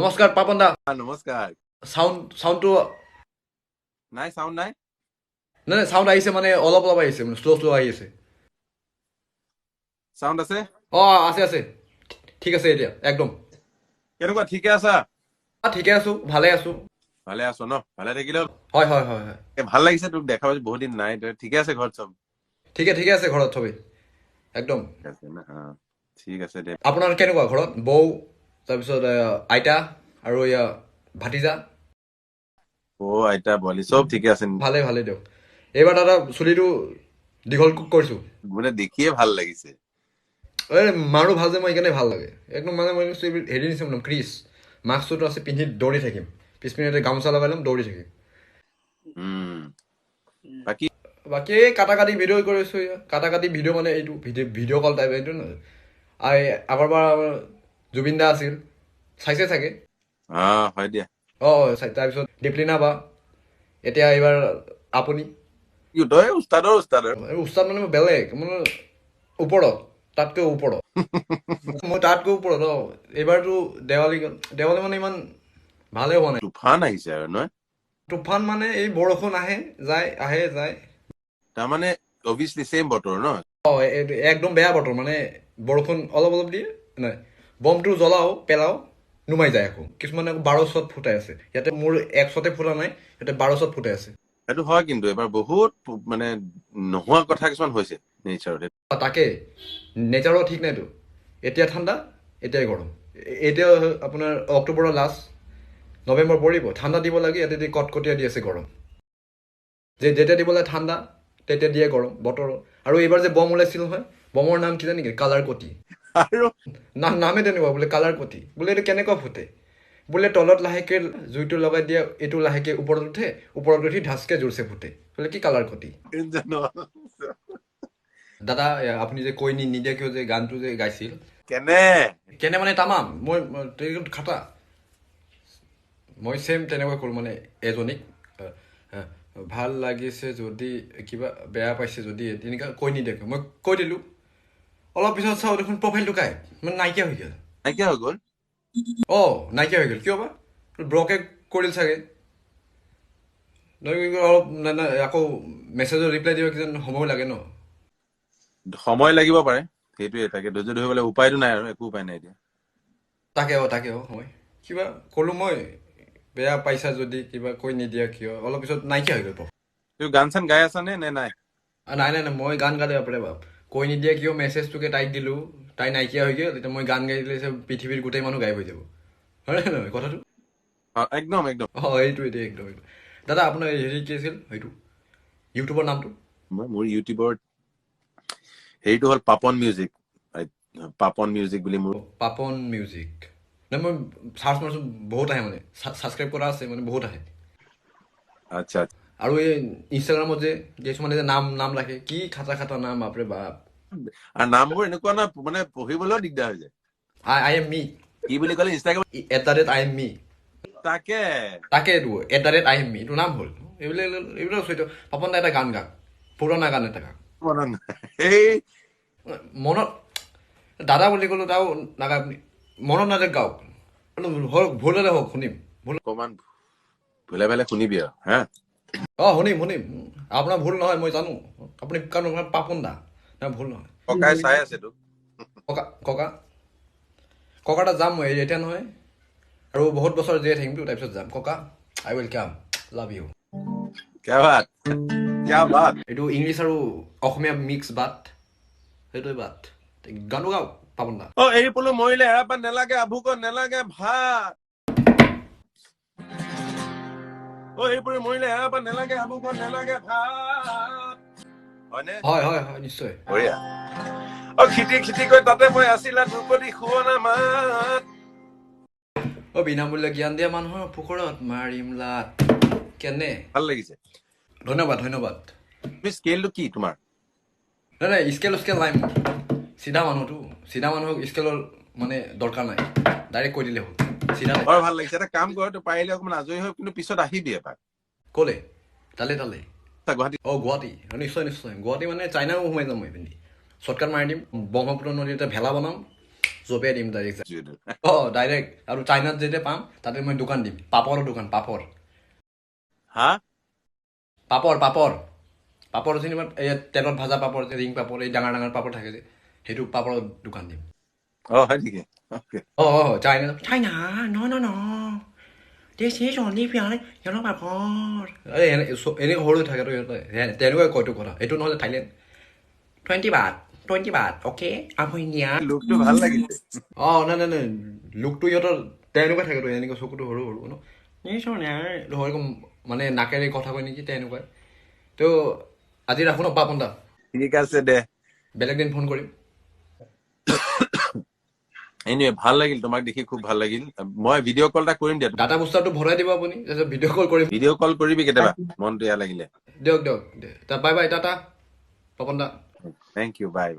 নমস্কাৰ পাপন দা নমস্কাৰ সাউন্ডটো নাই সাউন্ড নাই নাই সাউন্ড আহিছে মানে অলপ আহিছে মানে স্লো আহি আছে সাউন্ড আছে আছে ঠিক আছে এতিয়া একদম কেনেকুৱা ঠিকে আছা ঠিকে আছো ভালে আছো ভালে আছো ন ভালে থাকিলে হয় ভাল লাগিছে তোক দেখা পাইছো বহুত দিন নাই ঠিকে আছে ঘৰত চব ঠিকে আছে ঘৰত চবেই একদম ঠিক আছে দে আপোনাৰ কেনেকুৱা ঘৰত বৌ তাৰপিছত আইতা আৰু ভাতিজা আইতা বলি চব ঠিকে আছে ভালে দিয়ক এইবাৰ দাদা চুলিটো দীঘল কৰিছো মানে দেখিয়ে ভাল লাগিছে মাৰো ভাল যে মই সেইকাৰণে ভাল লাগে একদম মানে মই হেৰি নিচিনা একদম ক্ৰিছ মাস্কটো আছে পিন্ধি দৌৰি থাকিম পিছপিনে গামোচা লগাই ল'ম দৌৰি থাকিম বাকী এই কাটি ভিডিঅ' কৰিছো কাটি ভিডিঅ' মানে এইটো ভিডিঅ' কল টাইপ এইটো আগৰবাৰ জুবিন দা আছিল চাইছে চাগে হয় দিয়া তাৰপিছত দীপলিনা বা এতিয়া এইবাৰ আপুনি উস্তাদ মানে বেলেগ মানে ওপৰত তাতকৈ ওপৰত মই তাতকৈ ওপৰত এইবাৰতো দেৱালী মানে ইমান ভালে হোৱা নাই তুফান আহিছে আৰু নহয় তুফান মানে এই বৰষুণ আহে যায় তাৰমানে অভিয়াছলি চেম বতৰ ন একদম বেয়া বতৰ মানে বৰষুণ অলপ দিয়ে নাই বমটো জ্বলাও পেলাও নুমাই যায় আকৌ কিছুমানে আকৌ 12 শ্বট ফুটাই আছে ইয়াতে মোৰ 1 শ্বটে ফুটা নাই ইয়াতে 12 শ্বট ফুটাই আছে সেইটো হয় কিন্তু এবাৰ বহুত মানে নোহোৱা কথা কিছুমান হৈছে নেচাৰত তাকে নেচাৰৰ ঠিক নাইতো এতিয়া ঠাণ্ডা এতিয়াই গৰম এতিয়া আপোনাৰ অক্টোবৰৰ লাষ্ট নৱেম্বৰ পৰিব ঠাণ্ডা দিব লাগে ইয়াতে কটকটীয়া দি আছে গৰম যেতিয়া দিব লাগে ঠাণ্ডা তেতিয়া দিয়ে গৰম বতৰ আৰু এইবাৰ যে বম ওলাইছিল নহয় বমৰ নাম কি জানে নেকি কালাৰ কটি আৰু নামে তেনেকুৱা বোলে কালাৰ কটি বোলে এইটো কেনেকুৱা ফুটে বোলে তলত লাহেকে জুইটো লগাই দিয়ে এইটো লাহেকে ওপৰত উঠি ঢাচকে জোৰছে ফুটে বোলে কি কালাৰ কটি দাদা আপুনি যে কৈ নিদিয়া কিয় যে গানটো যে গাইছিল কেনে মানে তামাম মই খাটা মই চেম তেনেকুৱা কৰোঁ মানে এজনীক ভাল লাগিছে যদি কিবা বেয়া পাইছে যদি তেনেকুৱা কৈ নিদিয়াকৈ মই কৈ দিলোঁ অলপ পিছত চাওঁ দেখোন প্ৰফাইলটো গাই মানে নাইকিয়া হৈ গ'ল নাইকিয়া হৈ গ'ল কিয় বা ব্লকে কৰিল চাগে অলপ আকৌ মেছেজৰ ৰিপ্লাই দিব কিজান সময় লাগে ন সময় লাগিব পাৰে সেইটোৱে তাকে ধৈৰ্য ধৰিবলৈ উপায়টো নাই আৰু একো উপায় নাই এতিয়া তাকে হয় কিবা ক'লো মই বেয়া পাইছা যদি কিবা কৈ নিদিয়া কিয় অলপ পিছত নাইকিয়া হৈ গ'ল তুমি গান চান গাই আছা নে নাই নাই মই গান গালে বাপৰে বাপ কৈ নিদিয়া কিয় মেছেজটোকে তাইক দিলোঁ তাই নাইকিয়া হৈ গ'ল এতিয়া মই গান গাই দিলে পৃথিৱীৰ গোটেই মানুহ গায়ব হৈ যাব হয় নে নহয় কথাটো একদম এইটোৱে একদম দাদা আপোনাৰ হেৰি কি আছিল সেইটো ইউটিউবৰ নামটো মোৰ ইউটিউবৰ হেৰিটো হ'ল পাপন মিউজিক বুলি মোৰ পাপন মিউজিক নাই মই চাৰ্চ মাৰিছোঁ বহুত আহে মানে ছাবস্ক্ৰাইব কৰা আছে মানে বহুত আহে আচ্ছা আৰু এই ইনষ্টাগ্ৰামত যে কিছুমানে যে নাম ৰাখে কি খাটা নাম বাপৰে বাপ আৰু নামবোৰ এনেকুৱা না মানে পঢ়িবলৈও দিগদাৰ হৈ যায় আই এম মি কি বুলি ক'লে ইনষ্টাগ্ৰাম @I am me তাকে এইটো @I am me এইটো নাম হ'ল এইবিলাক পাপন দা এটা গান গাক পুৰণা গান এটা গাক মনত দাদা বুলি ক'লো তাও নাগায় আপুনি মনত নাযায় গাওক ভুল হ'লে হওক শুনিম অকমান ভুলে ভালে শুনিবি আৰু হা শুনিম আপোনাৰ ভুল নহয় মই জানো আপুনি কাৰণ পাপন দা ভুল নহয় ককাই চাই আছে তোক ককা যাম মই এতিয়া নহয় আৰু বহুত বছৰ জীয়াই থাকিমতো তাৰপিছত যাম ককা আই উইল কাম লাভ ইউ এইটো ইংলিছ আৰু অসমীয়া মিক্স বাট সেইটোৱে বাট গানো গাওক পাপন দা এৰি পলো মৰিলে এৰাপাত নেলাগে আভুক নেলাগে ভাত এৰি পলো মৰিলে এৰাপাত নেলাগে আভুক নেলাগে ভাত হয় নিশ্চয় খিটি কৈ তাতে মই আছিলা দুপতি শুৱনা মাত বিনামূল্যে জ্ঞান দিয়া মানুহৰ পুখুৰত মাৰিম লাট কেনে ভাল লাগিছে ধন্যবাদ স্কেলটো কি তোমাৰ নাই স্কেল নাই চিধা মানুহক স্কেলৰ মানে দৰকাৰ নাই ডাইৰেক্ট কৈ দিলে হ'ল চিধা বৰ ভাল লাগিছে এটা কাম কৰ পাৰিলে অকমান আজৰি হৈ কিন্তু পিছত আহিবি এপাক ক'লে তালে গুৱাহাটী নিশ্চয় গুৱাহাটী মানে চাইনাও সোমাই যাম মই পিন্ধি শ্বৰ্টকাট মাৰি দিম ব্ৰহ্মপুত্ৰ নদীত এটা ভেলা বনাম জপিয়াই দিম ডাইৰেক্ট অঁ ডাইৰেক্ট আৰু চাইনাত যেতিয়া পাম তাতে মই দোকান দিম পাপৰৰ দোকান পাপৰ হা পাপৰ চিনি এই তেলত ভাজা পাপৰ ৰিং পাপৰ এই ডাঙৰ ডাঙৰ পাপৰ থাকে যে সেইটো পাপৰৰ দোকান দিম হয় নেকি চাইনা চাইনা ন This is only সিহঁতৰ পাপৰ এনেকৈ সৰু থাকেতো সিহঁতে তেনেকুৱাই কয়টো কথা এইটো নহ'লে থাইলেণ্ড 20 বাট অ'কে আপুনি নিয়া লুকটো ভাল লাগিছে নাই লুকটো সিহঁতৰ তেনেকুৱা থাকেতো এনেকৈ চকুটো সৰু সৰু ন মানে নাকেৰে কথা কয় নেকি তেনেকুৱাই তো আজি ৰাখো ন পাপন দা ঠিক আছে দে বেলেগ দিন ফোন কৰিম এনে ভাল লাগিল তোমাক দেখি খুব ভাল লাগিল মই ভিডিঅ' কল এটা কৰিম দিয়া ডাটা বুষ্টাৰটো ভৰাই দিব আপুনি তাৰপিছত ভিডিঅ' কল কৰিম ভিডিঅ' কল কৰিবি কেতিয়াবা মনটো এয়া লাগিলে দিয়ক বাই টাটা পাপন দা থেংক ইউ বাই